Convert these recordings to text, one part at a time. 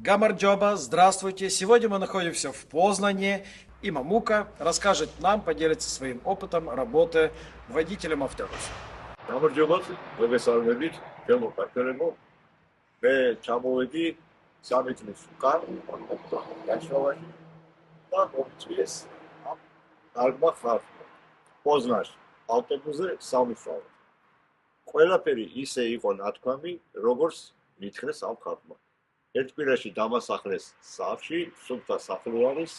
Гамарджоба, здравствуйте. Сегодня мы находимся в Познане, и Мамука расскажет нам, поделится своим опытом работы водителем автобуса. გამარჯობათ, მოგესალმებით, ჩემო პარტნიორებო. მე ჩამოვედი 3 წლის უკან გაშოვაში და მომწვიეს ამ კარგმა ხალხმა. პოზნანში ავტობუსზე სამუშაოდ. ყველაფერი ისე იყო ნათქვამი, როგორც მითხრეს ამ ხალხმა. ერთ კვირაში დამასახლეს სახლში, სუფთა სახლი არის.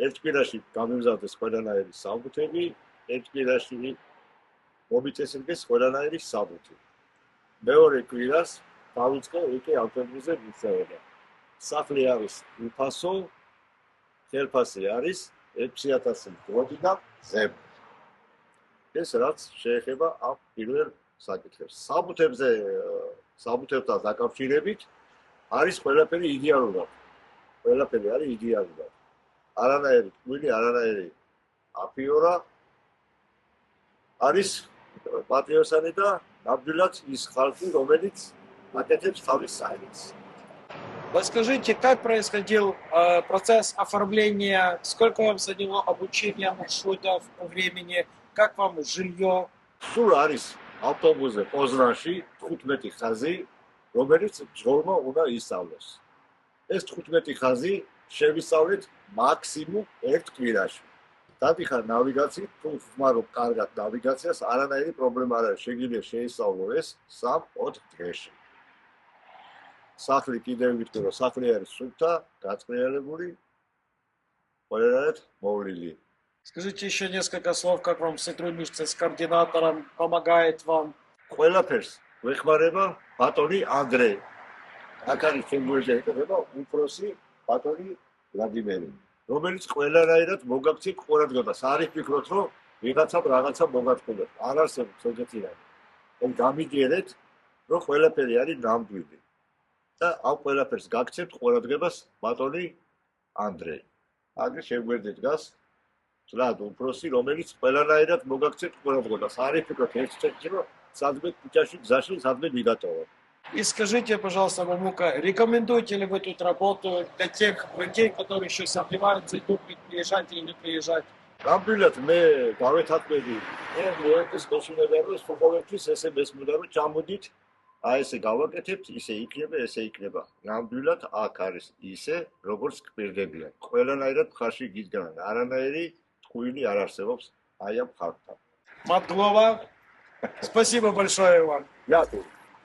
ერთ კვირაში გამიმზადდეს ყველანაირი საბუთები, ერთ კვირაში მომიწესრიგეს ყველანაირი საბუთი. მეორე კვირას დავიწყე იქ ავტობუსზე მისვენება. სახლი არის უფასო, ხელფასი არის 6000 გროდიდან ზემოთ. ეს რაც შეეხება ამ პირველ საკითხებს. საბუთებთან დაკავშირებით არის ყველაფერი იდეალურად. ყველაფერი არის იდეალურად. არანაირი ტკბილი, არანაირი აფიორა არის патриосანი და ნამდვილად ის ხალხი, რომელიც აკეთებს თავის საერთს. Расскажите, как происходил процесс оформления, сколько вам заняло обучение маршрутов по времени, как вам жилье? სულ არის ავტობუსზე პოზნანში 15 ხაზი, რომელიც ჯგორმა უნდა ისწავლოს. ეს 15 ხაზი შევისწავლეთ მაქსიმუმ ერთ კვირაში. დადიხარ ნავიგაციით, თუ ხმარო კარგად ნავიგაციას, არანაირი პრობლემა არ არის, შეგიძლია შეისწავლო ეს 3-4 დღეში. სახლი კიდევ ვიტყვი, რომ სახლი არის სუფთა, გაწყრიალებული, ყველანაირად მოვლილი. Скажите еще несколько слов, как вам сотрудничество с координатором, помогает вам. ყველაფერს ვეხმარება ბატონი ანდრე. აქ არის შემოეჭა ეკება უფროსი ბატონი ვლადიმერი, რომელიც ყველანაირად მოგაქცევს ყურადღებას. არ იფიქროთ, რომ ვიღაცამ რაღაცა მოგაწყვეტს. არ არსებობს ეგეთი რამე. ეს გამიგიერეთ, რომ ყველაფერი არის ნამდვილი. და ამ ყველაფერს გაქცევთ ყურადღებას ბატონი ანდრე. აგრე შეგვერდით დგას ძლად უფროსი, რომელიც ყველანაირად მოგაქცევთ ყურადღებას. არ იფიქროთ ერთ წუთში, რომ სადმე ქუჩაში გზაში სადმე მიგატოვა. И скажите, пожалуйста, Мамука, рекомендуете ли вы тут работу для тех людей, которые еще сомневаются, думают, приезжать или не приезжать? ნამდვილად მე გავეთანხმები მოეთის გოშინებაროს ფოტოებში ესე მესმოდა რომ ჩამოდით აი ესე გავაკეთებთ ისე იქნება ესე იქნება ნამდვილად აქ არის ისე როგორც გვერდებიან ყველანაირად ხარში გიდგანან არანაირი ტყუილი არ არსებობს აი ამ ხალხთან Матглова, спасибо большое вам. Дякую.